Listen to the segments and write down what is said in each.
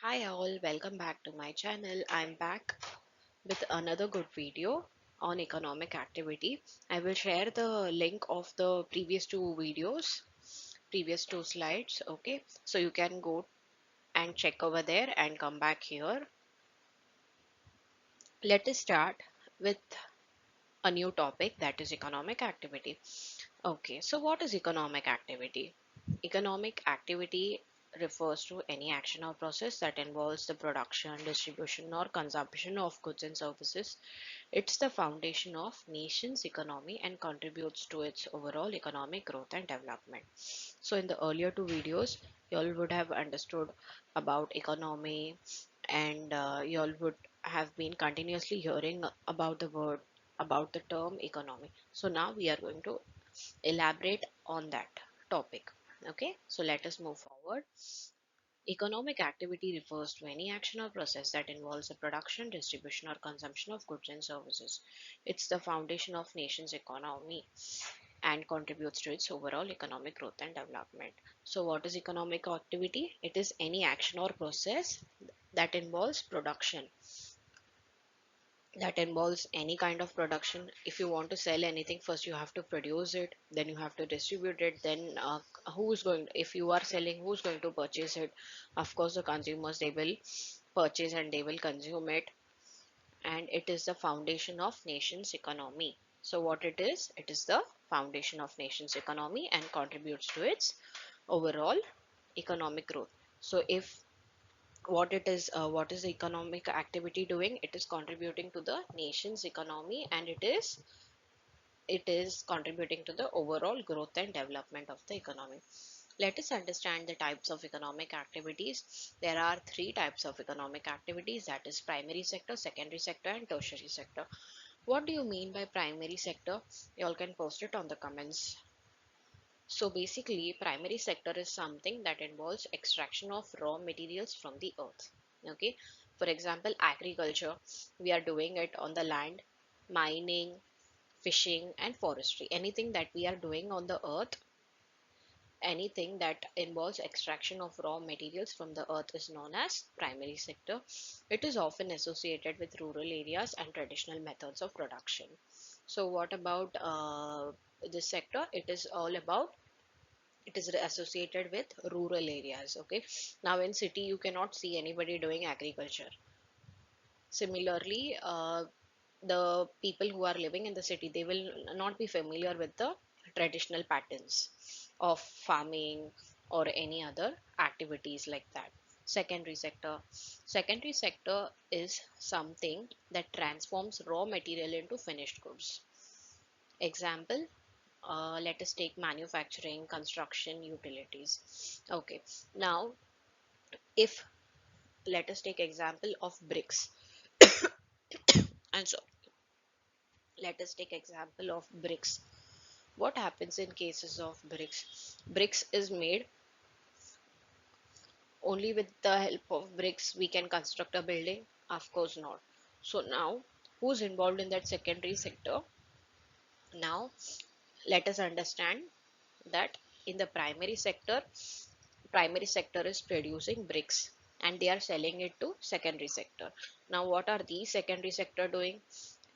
Hi all, welcome back to my channel. I'm back with another good video on economic activity. I will share the link of the previous two videos, previous two slides, okay? So you can go and check over there and come back here. Let us start with a new topic, that is economic activity. Okay, so what is economic activity? Economic activity refers to any action or process that involves the production, distribution, or consumption of goods and services. It's the foundation of nation's economy and contributes to its overall economic growth and development. So in the earlier two videos, you all would have understood about economy, and you all would have been continuously hearing about the word, about the term economy. So now we are going to elaborate on that topic. Okay, so let us move forward. Economic activity refers to any action or process that involves the production, distribution, or consumption of goods and services. It's the foundation of nation's economy and contributes to its overall economic growth and development. So what is economic activity? It is any action or process that involves production, that involves any kind of production. If you want to sell anything, first you have to produce it, then you have to distribute it, then who's going, if you are selling, who's going to purchase it? Of course the consumers, they will purchase and they will consume it, and it is the foundation of nation's economy. So what it is the foundation of nation's economy and contributes to its overall economic growth. So if what is the economic activity doing? It is contributing to the nation's economy, and it is contributing to the overall growth and development of the economy. Let us understand the types of economic activities. There are three types of economic activities, that is primary sector, secondary sector, and tertiary sector. What do you mean by primary sector? You all can post it on the comments. So basically, primary sector is something that involves extraction of raw materials from the earth. Okay, for example, agriculture, we are doing it on the land, mining, fishing, and forestry. Anything that we are doing on the earth, anything that involves extraction of raw materials from the earth is known as primary sector. It is often associated with rural areas and traditional methods of production. So what about this sector? It is all about, it is associated with rural areas. Okay, now in city you cannot see anybody doing agriculture. Similarly, the people who are living in the city, they will not be familiar with the traditional patterns of farming or any other activities like that. Secondary sector is something that transforms raw material into finished goods. Example, let us take manufacturing, construction, utilities. Okay, now if, let us take example of bricks. And so let us take example of bricks. What happens in cases of bricks? Bricks is made, only with the help of bricks we can construct a building? Of course not. So now who's involved in that secondary sector? Now let us understand that in the primary sector is producing bricks and they are selling it to secondary sector. Now what are these secondary sector doing?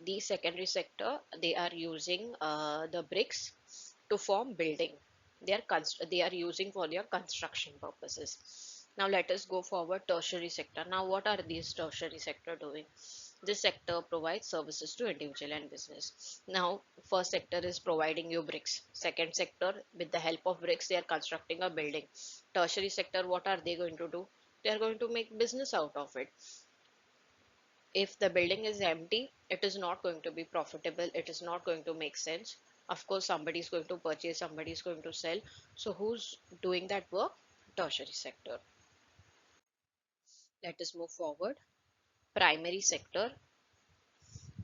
These secondary sector, they are using the bricks to form building. They are using for their construction purposes. Now let us go forward, tertiary sector. Now what are these tertiary sector doing? This sector provides services to individual and business. Now first sector is providing you bricks, second sector, with the help of bricks they are constructing a building. Tertiary sector, what are they going to do? They are going to make business out of it. If the building is empty, it is not going to be profitable, it is not going to make sense. Of course somebody is going to purchase, somebody is going to sell. So who's doing that work? Tertiary sector. Let us move forward. Primary sector.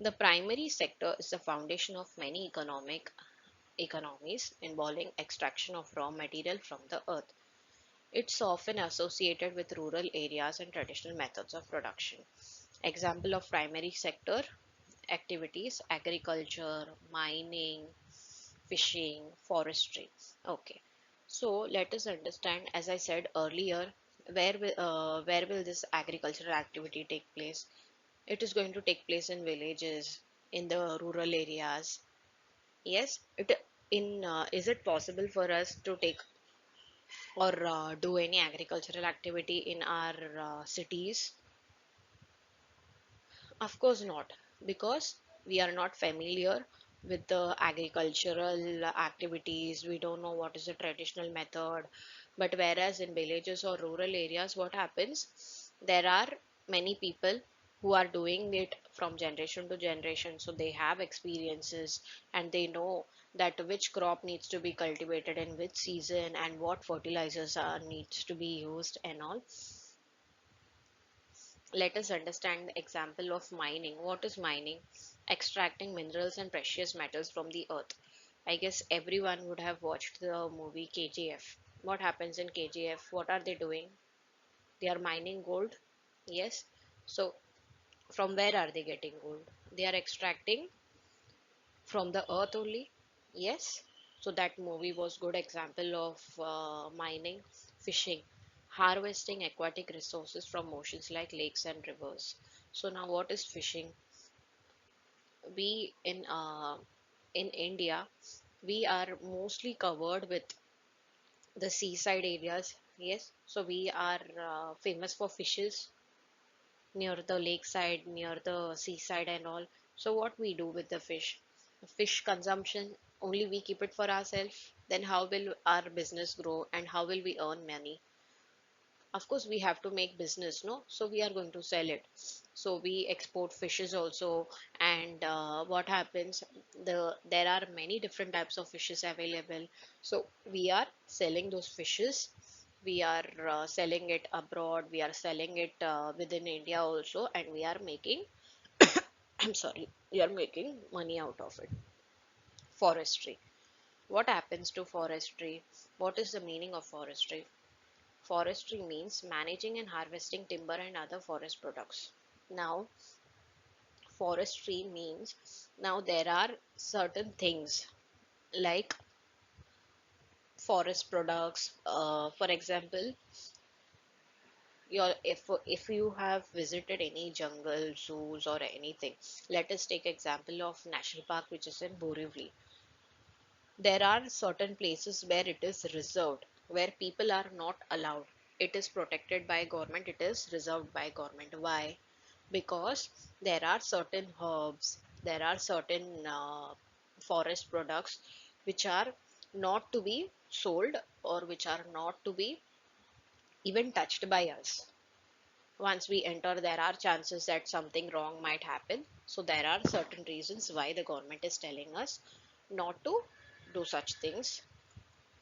The primary sector is the foundation of many economies involving extraction of raw material from the earth. It's often associated with rural areas and traditional methods of production. Example of primary sector activities: agriculture, mining, fishing, forestry. Okay, so let us understand, as I said earlier, where will this agricultural activity take place? It is going to take place in villages, in the rural areas. Yes, it in is it possible for us to take or do any agricultural activity in our cities? Of course not, because we are not familiar with the agricultural activities. We don't know what is the traditional method. But whereas in villages or rural areas, what happens? There are many people who are doing it from generation to generation. So they have experiences and they know that which crop needs to be cultivated in which season and what fertilizers are needs to be used and all. Let us understand the example of mining. What is mining? Extracting minerals and precious metals from the earth. I guess everyone would have watched the movie KGF. What happens in KGF? What are they doing? They are mining gold. Yes. So, from where are they getting gold? They are extracting from the earth only. Yes. So, that movie was good example of mining, fishing, harvesting aquatic resources from oceans like lakes and rivers. So now what is fishing? We in India, we are mostly covered with the seaside areas. Yes, so we are famous for fishes near the lakeside, near the seaside, and all. So what we do with the fish consumption, only we keep it for ourselves. Then how will our business grow and how will we earn money? Of course we have to make business, no, so we are going to sell it. So we export fishes also. And what happens, there are many different types of fishes available. So we are selling those fishes. We are selling it abroad, we are selling it within India also, and we are making I'm sorry, we are making money out of it. Forestry. What happens to forestry? What is the meaning of forestry? Forestry means managing and harvesting timber and other forest products. Now, forestry means now there are certain things like forest products. For example, if you have visited any jungle, zoos, or anything, let us take example of national park which is in Borivali. There are certain places where it is reserved, where people are not allowed. It is protected by government, it is reserved by government. Why? Because there are certain herbs, there are certain forest products which are not to be sold or which are not to be even touched by us. Once we enter, there are chances that something wrong might happen. So there are certain reasons why the government is telling us not to do such things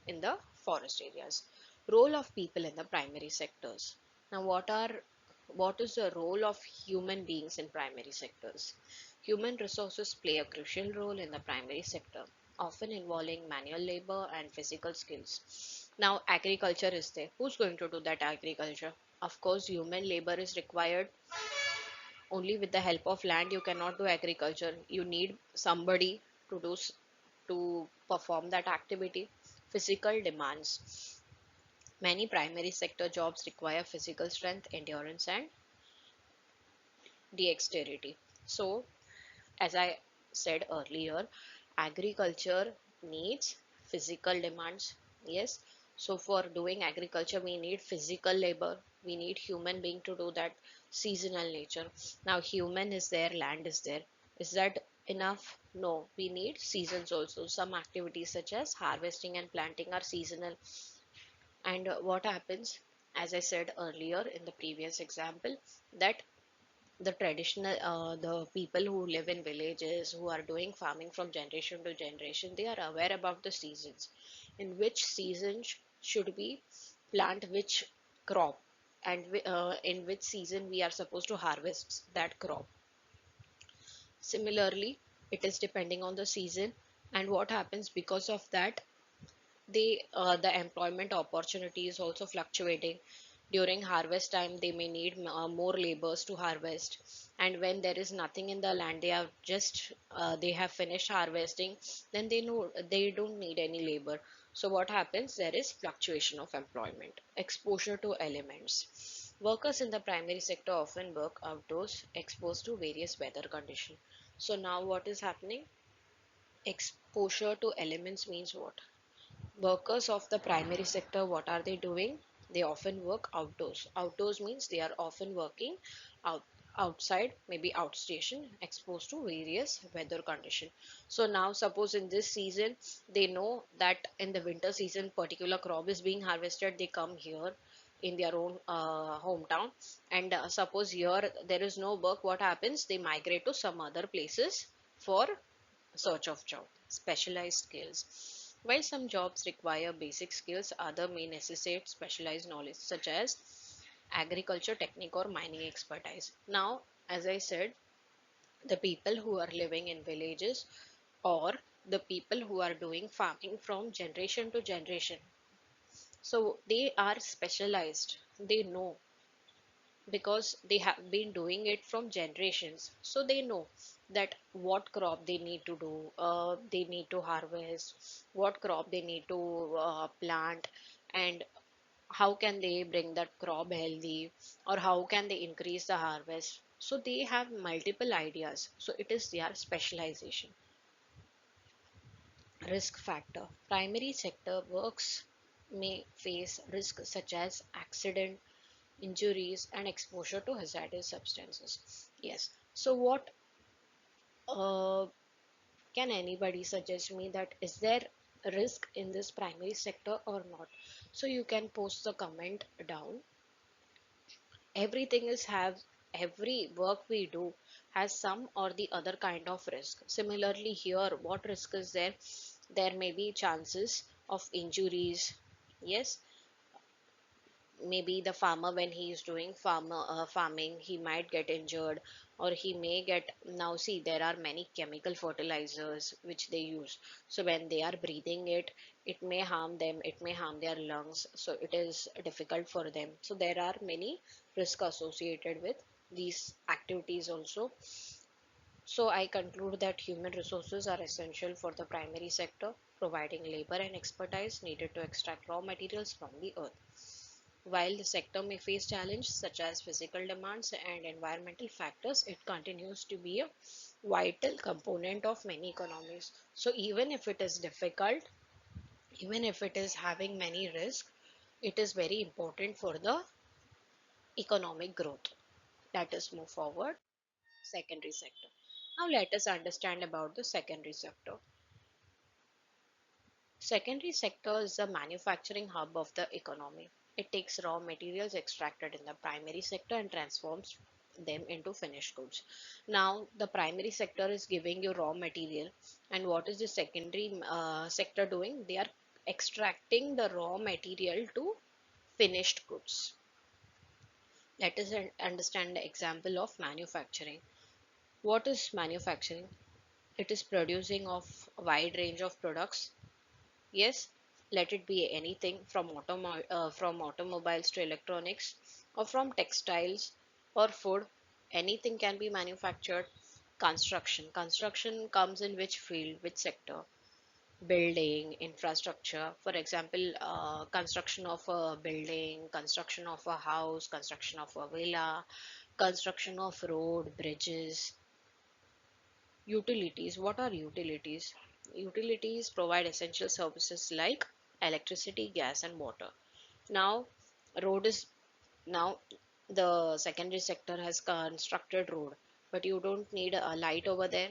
in the forest areas. Role of people in the primary sectors. Now, what is the role of human beings in primary sectors? Human resources play a crucial role in the primary sector, often involving manual labor and physical skills. Now, agriculture is there. Who's going to do that agriculture? Of course, human labor is required. Only with the help of land you cannot do agriculture. You need somebody to to perform that activity. Physical demands. Many primary sector jobs require physical strength, endurance, and dexterity. So, as I said earlier, agriculture needs physical demands. Yes. So, for doing agriculture, we need physical labor. We need human being to do that. Seasonal nature. Now, human is there, land is there. Is that enough? No. We need seasons also. Some activities such as harvesting and planting are seasonal. And what happens, as I said earlier in the previous example, that the traditional the people who live in villages who are doing farming from generation to generation, they are aware about the seasons, in which season should we plant which crop, and in which season we are supposed to harvest that crop. Similarly, it is depending on the season. And what happens because of that, the employment opportunity is also fluctuating. During harvest time they may need more laborers to harvest, and when there is nothing in the land, they have just they have finished harvesting, then they know they don't need any labor. So what happens? There is fluctuation of employment, exposure to elements. Workers in the primary sector often work outdoors, exposed to various weather conditions. So now what is happening? Exposure to elements means what? Workers of the primary sector, what are they doing? They often work outdoors. Outdoors means they are often working out outside, maybe outstation, exposed to various weather condition. So now suppose in this season they know that in the winter season particular crop is being harvested, they come here in their own hometown, and suppose here there is no work, what happens? They migrate to some other places for search of job. Specialized skills. While some jobs require basic skills, other may necessitate specialized knowledge such as agriculture technique or mining expertise. Now, as I said, the people who are living in villages or the people who are doing farming from generation to generation, so they are specialized. They know because they have been doing it from generations, so they know that what crop they need to do, they need to harvest, what crop they need to plant, and how can they bring that crop healthy, or how can they increase the harvest. So they have multiple ideas, so it is their specialization. Risk factor. Primary sector works may face risks such as accident, injuries, and exposure to hazardous substances. Yes. So, what uh, can anybody suggest me that is there a risk in this primary sector or not? So, you can post the comment down. Everything is have every work we do has some or the other kind of risk. Similarly, here, what risk is there? There may be chances of injuries. Yes, maybe the farmer when he is doing farming he might get injured, or he may get, now see there are many chemical fertilizers which they use, so when they are breathing it, it may harm them, it may harm their lungs, so it is difficult for them. So there are many risks associated with these activities also. So I conclude that human resources are essential for the primary sector, providing labor and expertise needed to extract raw materials from the earth. While the sector may face challenges such as physical demands and environmental factors, it continues to be a vital component of many economies. So even if it is difficult, even if it is having many risks, it is very important for the economic growth. Let us move forward. Secondary sector. Now let us understand about the secondary sector. Secondary sector is the manufacturing hub of the economy. It takes raw materials extracted in the primary sector and transforms them into finished goods. Now, the primary sector is giving you raw material, and what is the secondary sector doing? They are extracting the raw material to finished goods. Let us understand the example of manufacturing. What is manufacturing? It is producing of a wide range of products. Yes, let it be anything from from automobiles to electronics, or from textiles or food. Anything can be manufactured. Construction. Construction comes in which field, which sector? Building, infrastructure. For example, construction of a building, construction of a house, construction of a villa, construction of road, bridges. Utilities. What are utilities? Utilities provide essential services like electricity, gas, and water. Now, road is now the secondary sector has constructed road, but you don't need a light over there.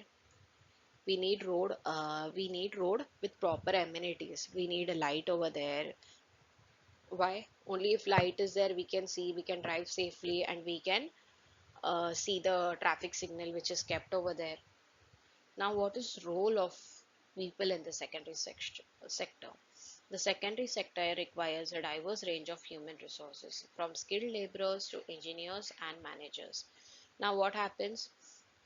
We need road. We need road with proper amenities. We need a light over there. Why? Only if light is there, we can see, we can drive safely, and we can see the traffic signal which is kept over there. Now, what is role of people in the sector? The secondary sector requires a diverse range of human resources, from skilled laborers to engineers and managers. Now, what happens?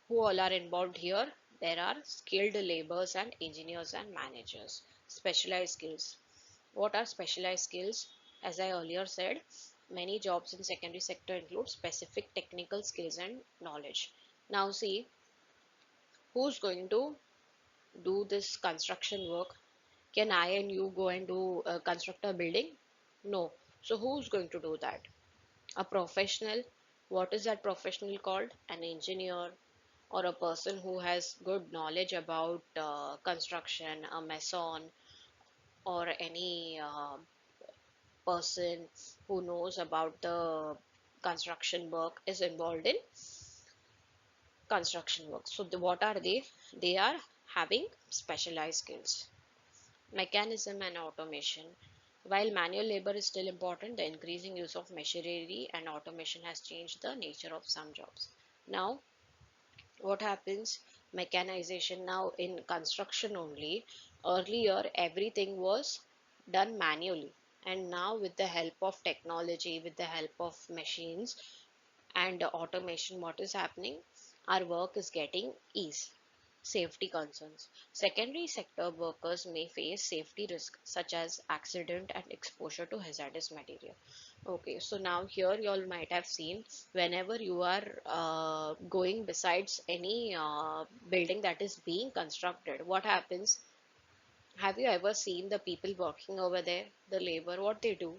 Who all are involved here? There are skilled laborers and engineers and managers. Specialized skills. What are specialized skills? As I earlier said, many jobs in secondary sector include specific technical skills and knowledge. Now, see, who's going to do this construction work? Can I and you go and do construct a building? No. So who's going to do that? A professional. What is that professional called? An engineer, or a person who has good knowledge about construction, a mason, or any person who knows about the construction work is involved in construction work. So what are they? They are having specialized skills. Mechanism and automation. While manual labor is still important, the increasing use of machinery and automation has changed the nature of some jobs. Now, what happens? Mechanization now in construction only. Earlier, everything was done manually, and now with the help of technology, with the help of machines and automation, what is happening? Our work is getting ease. Safety concerns. Secondary sector workers may face safety risks such as accident and exposure to hazardous material. Okay, so now here you all might have seen, whenever you are going besides any building that is being constructed, what happens? Have you ever seen the people working over there, the labor? What they do?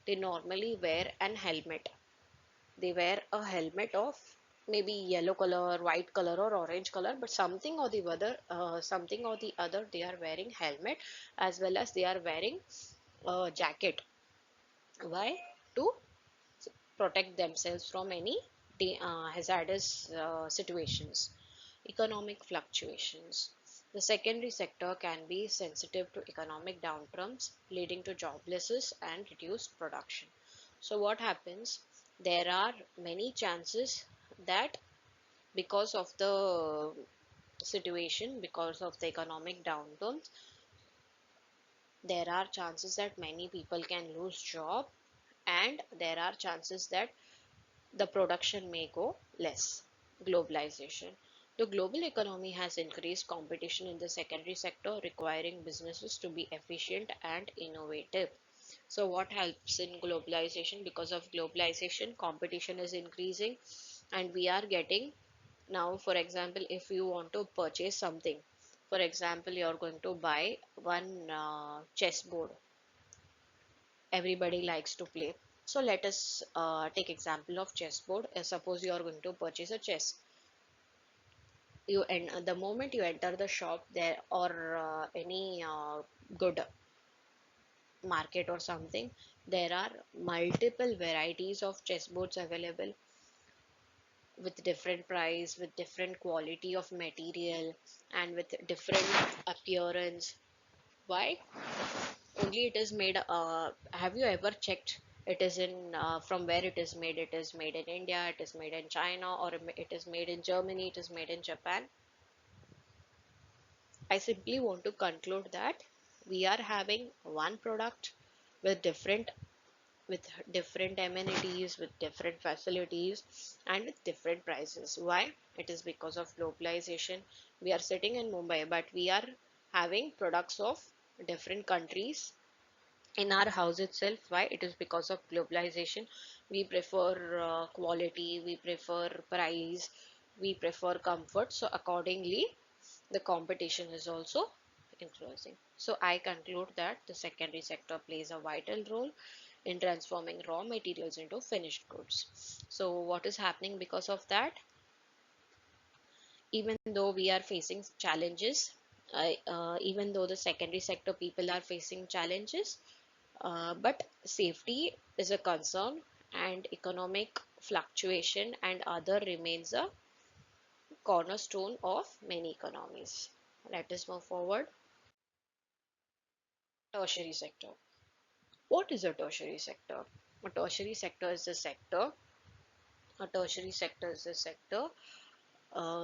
They normally wear an helmet. They wear a helmet of maybe yellow color, white color, or orange color, but something or the other, they are wearing helmet, as well as they are wearing a jacket. Why? To protect themselves from any hazardous situations. Economic fluctuations. The secondary sector can be sensitive to economic downturns, leading to joblessness and reduced production. So, what happens? There are many chances that because of the situation, because of the economic downturns, there are chances that many people can lose job, and there are chances that the production may go less. Globalization. The global economy has increased competition in the secondary sector, requiring businesses to be efficient and innovative. So, what helps in globalization? Because of globalization, competition is increasing, and we are getting now, for example, if you want to purchase something, for example, you are going to buy one chessboard. Everybody likes to play. So let us take example of chessboard. Suppose you are going to purchase a chess. You and the moment you enter the shop there, or any good market or something, there are multiple varieties of chessboards available with different price, with different quality of material, and with different appearance. Why? Only it is made, have you ever checked it is in from where it is made? It is made in India, it is made in China, or it is made in Germany, it is made in Japan. I simply want to conclude that we are having one product with different amenities, with different facilities, and with different prices. Why? It is because of globalization. We are sitting in Mumbai, but we are having products of different countries in our house itself. Why? It is because of globalization. We prefer quality, we prefer price, we prefer comfort, so accordingly the competition is also increasing. So I conclude that the secondary sector plays a vital role in transforming raw materials into finished goods. So what is happening because of that? Even though we are facing challenges, even though the secondary sector people are facing challenges, but safety is a concern, and economic fluctuation and other remains a cornerstone of many economies. Let us move forward. Tertiary sector. What is a tertiary sector? A tertiary sector is a sector. A tertiary sector is a sector,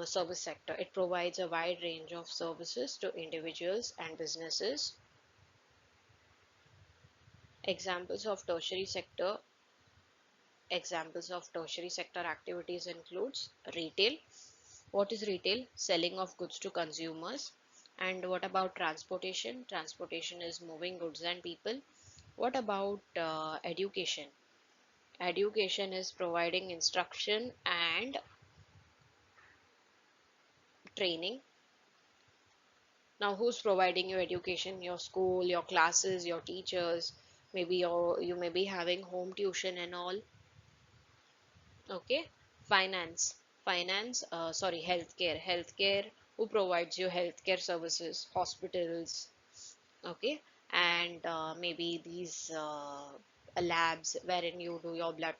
service sector. It provides a wide range of services to individuals and businesses. Examples of tertiary sector Examples of tertiary sector activities includes retail. What is retail? Selling of goods to consumers. And what about transportation? Transportation is moving goods and people. What about education? Education is providing instruction and training. Now, who's providing you education? Your school, your classes, your teachers, maybe you may be having home tuition and all. Okay. Sorry, healthcare, who provides you healthcare services? Hospitals. Okay. And maybe these labs wherein you do your blood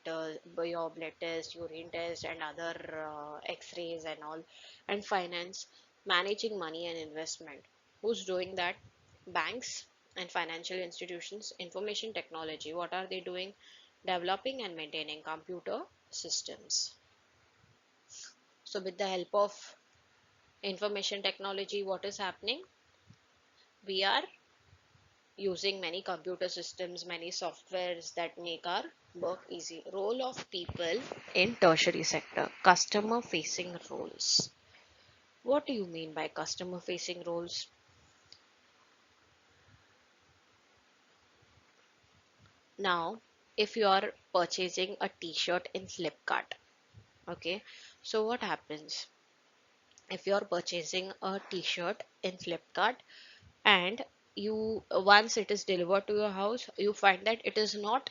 test, urine test, and other x-rays and all. And finance, managing money and investment, who's doing that? Banks and financial institutions. Information technology, what are they doing? Developing and maintaining computer systems. So with the help of information technology, what is happening? We are using many computer systems, many softwares that make our work easy. Role of people in tertiary sector, customer facing roles. What do you mean by customer facing roles? Now, if you are purchasing a t-shirt in Flipkart, okay, so what happens? If you are purchasing a t-shirt in Flipkart and you once it is delivered to your house, you find that it is not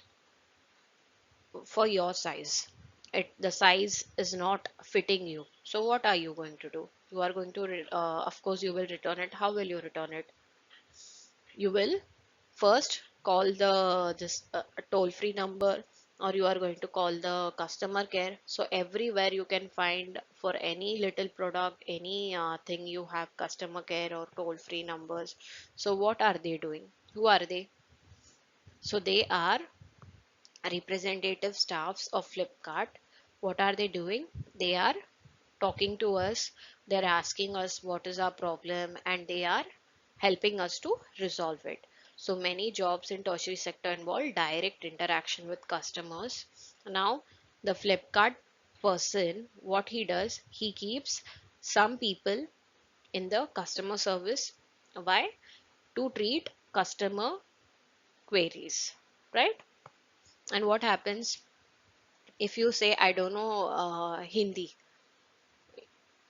for your size, the size is not fitting you. So what are you going to do? You are going to of course you will return it. How will you return it? You will first call the this toll free number, or you are going to call the customer care. So everywhere you can find, for any little product, any thing, you have customer care or toll free numbers. So what are they doing? Who are they? So they are representative staffs of Flipkart. What are they doing? They are talking to us, they're asking us what is our problem, and they are helping us to resolve it. So many jobs in tertiary sector involve direct interaction with customers. Now, the Flipkart person, what he does, he keeps some people in the customer service. Why? To treat customer queries, right? And what happens if you say, I don't know Hindi?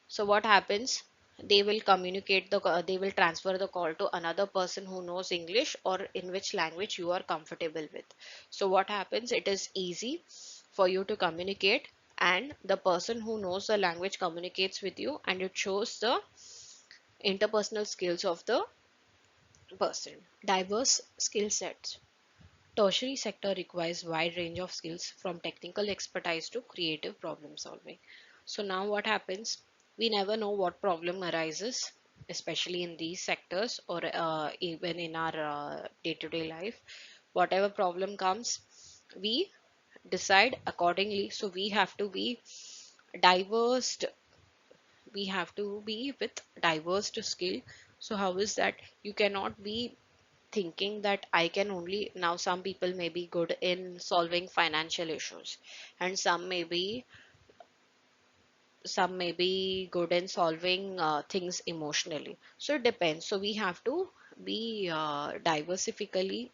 So what happens? They will transfer the call to another person who knows English or in which language you are comfortable with. So what happens? It is easy for you to communicate, and the person who knows the language communicates with you, and it shows the interpersonal skills of the person. Diverse skill sets. Tertiary sector requires wide range of skills from technical expertise to creative problem solving. So now what happens? We never know what problem arises, especially in these sectors or even in our day-to-day life. Whatever problem comes, we decide accordingly. So we have to be diverse. We have to be with diverse skill. So how is that? You cannot be thinking that I can only, now some people may be good in solving financial issues, and some may be good in solving things emotionally. So it depends. So we have to be diversifically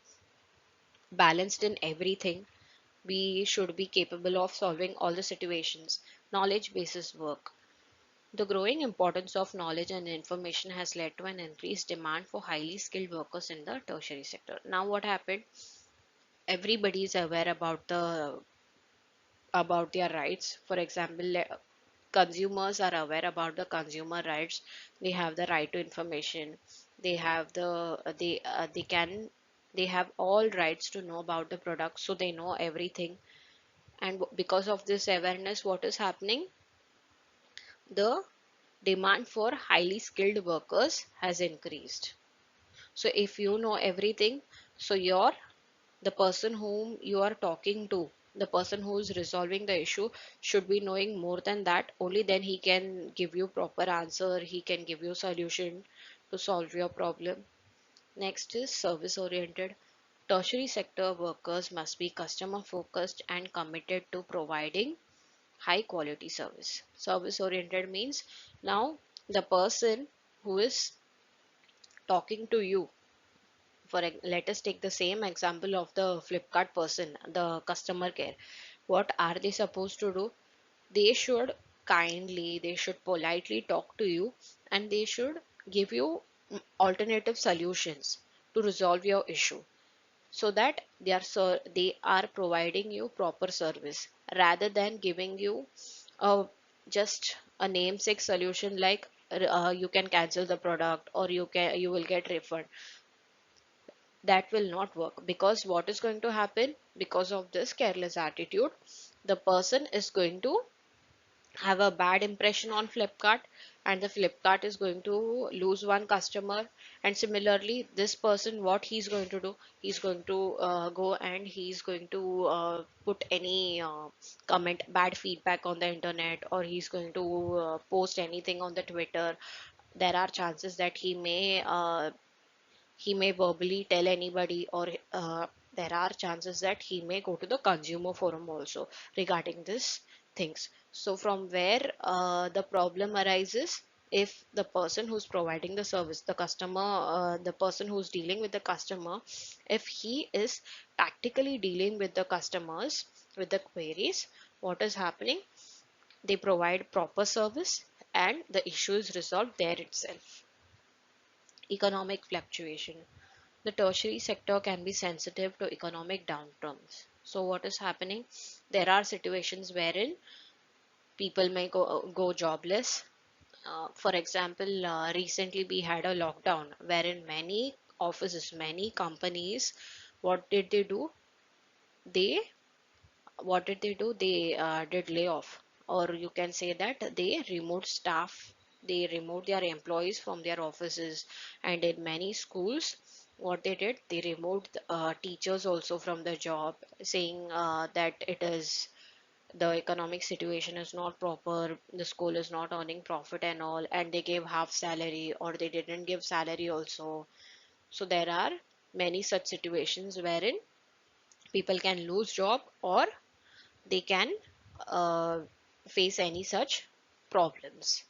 balanced in everything. We should be capable of solving all the situations. Knowledge basis work. The growing importance of knowledge and information has led to an increased demand for highly skilled workers in the tertiary sector. Now what happened? Everybody is aware about their rights. For example, consumers are aware about the consumer rights. They have the right to information. They have they can, they have all rights to know about the product, so they know everything. And because of this awareness, what is happening? The demand for highly skilled workers has increased. So if you know everything, so the person whom you are talking to, the person who is resolving the issue, should be knowing more than that. Only then he can give you proper answer, he can give you solution to solve your problem. Next is service oriented. Tertiary sector workers must be customer focused and committed to providing high quality service. Service oriented means, now the person who is talking to you, let us take the same example of the Flipkart person, the customer care. What are they supposed to do? They should kindly, they should politely talk to you, and they should give you alternative solutions to resolve your issue, so that they are providing you proper service rather than giving you a just a namesake solution like you can cancel the product or you will get refund. That will not work, because what is going to happen because of this careless attitude, the person is going to have a bad impression on Flipkart, and the Flipkart is going to lose one customer. And similarly, this person, what he's going to do, he's going to go and he's going to put any comment, bad feedback on the internet, or he's going to post anything on the Twitter. There are chances that he may verbally tell anybody, or there are chances that he may go to the consumer forum also regarding this things. So from where the problem arises, if the person who's providing the service, the customer, the person who's dealing with the customer, if he is tactically dealing with the customers with the queries, what is happening, they provide proper service and the issue is resolved there itself. Economic fluctuation. The tertiary sector can be sensitive to economic downturns. So, what is happening? There are situations wherein people may go jobless. For example, recently we had a lockdown wherein many offices, many companies, what did they do? They what did they do? They did layoff, or you can say that they removed staff, they removed their employees from their offices. And in many schools, what they did, they removed teachers also from the job, saying that it is the economic situation is not proper, the school is not earning profit and all, and they gave half salary or they didn't give salary also. So there are many such situations wherein people can lose job, or they can uh, face any such problems.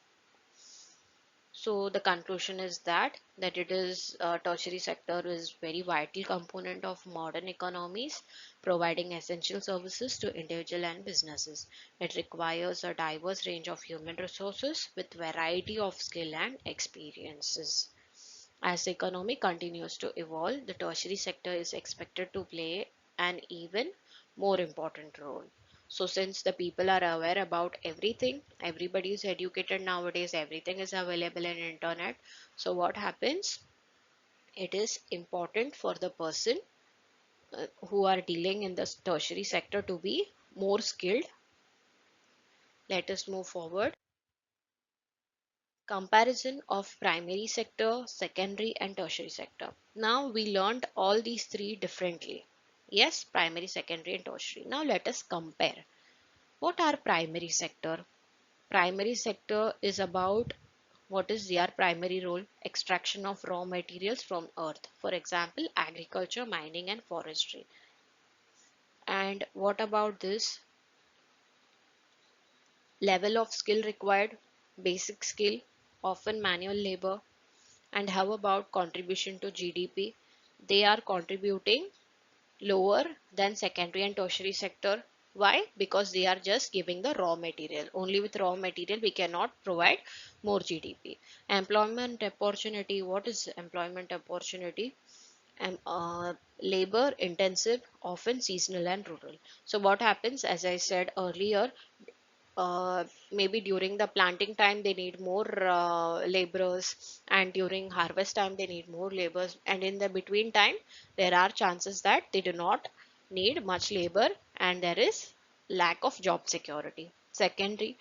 So the conclusion is that it is tertiary sector is very vital component of modern economies, providing essential services to individual and businesses. It requires a diverse range of human resources with variety of skill and experiences. As the economy continues to evolve, the tertiary sector is expected to play an even more important role. So, since the people are aware about everything, everybody is educated nowadays, everything is available in internet. So, what happens? It is important for the person who are dealing in the tertiary sector to be more skilled. Let us move forward. Comparison of primary sector, secondary and tertiary sector. Now we learned all these three differently. Yes, primary, secondary and tertiary. Now let us compare. What are primary sector? Primary sector is about what is their primary role? Extraction of raw materials from earth. For example, agriculture, mining and forestry. And what about this? Level of skill required? Basic skill, often manual labor. And how about contribution to GDP? They are contributing lower than secondary and tertiary sector. Why? Because they are just giving the raw material. Only with raw material we cannot provide more GDP. Employment opportunity. What is employment opportunity? Labor intensive, often seasonal and rural. So what happens, as I said earlier, maybe during the planting time they need more laborers, and during harvest time they need more laborers, and in the between time there are chances that they do not need much labor and there is lack of job security. Secondary,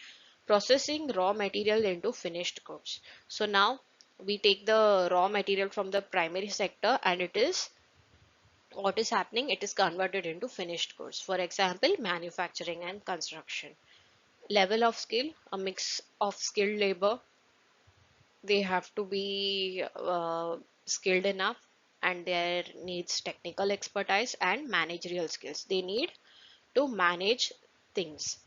processing raw material into finished goods. So now we take the raw material from the primary sector and it is what is happening, it is converted into finished goods. For example, manufacturing and construction. Level of skill, a mix of skilled labor, they have to be skilled enough, and there needs technical expertise and managerial skills, they need to manage things.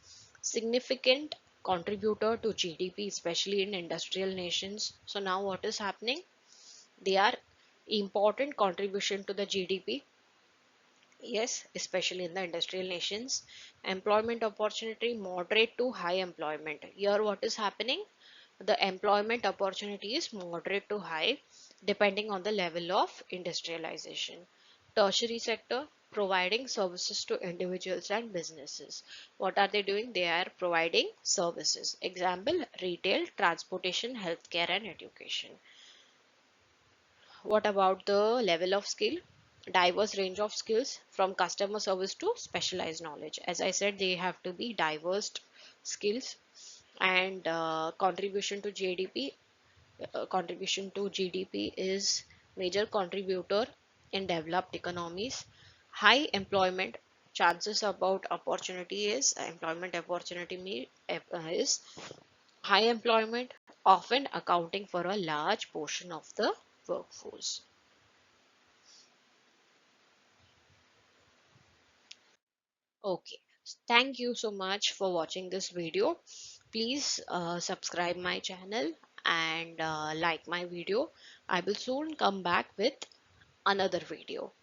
Significant contributor to GDP, especially in industrial nations. So now what is happening, they are important contribution to the GDP. Yes, especially in the industrial nations. Employment opportunity, moderate to high employment. Here what is happening, the employment opportunity is moderate to high, depending on the level of industrialization. Tertiary sector, providing services to individuals and businesses. What are they doing? They are providing services. Example, retail, transportation, healthcare and education. What about the level of skill? Diverse range of skills from customer service to specialized knowledge. As I said, they have to be diverse skills. And contribution to GDP. Contribution to GDP is major contributor in developed economies. High employment chances about opportunity is employment opportunity is high employment, often accounting for a large portion of the workforce. Okay, thank you so much for watching this video. Please subscribe my channel and like my video. I will soon come back with another video.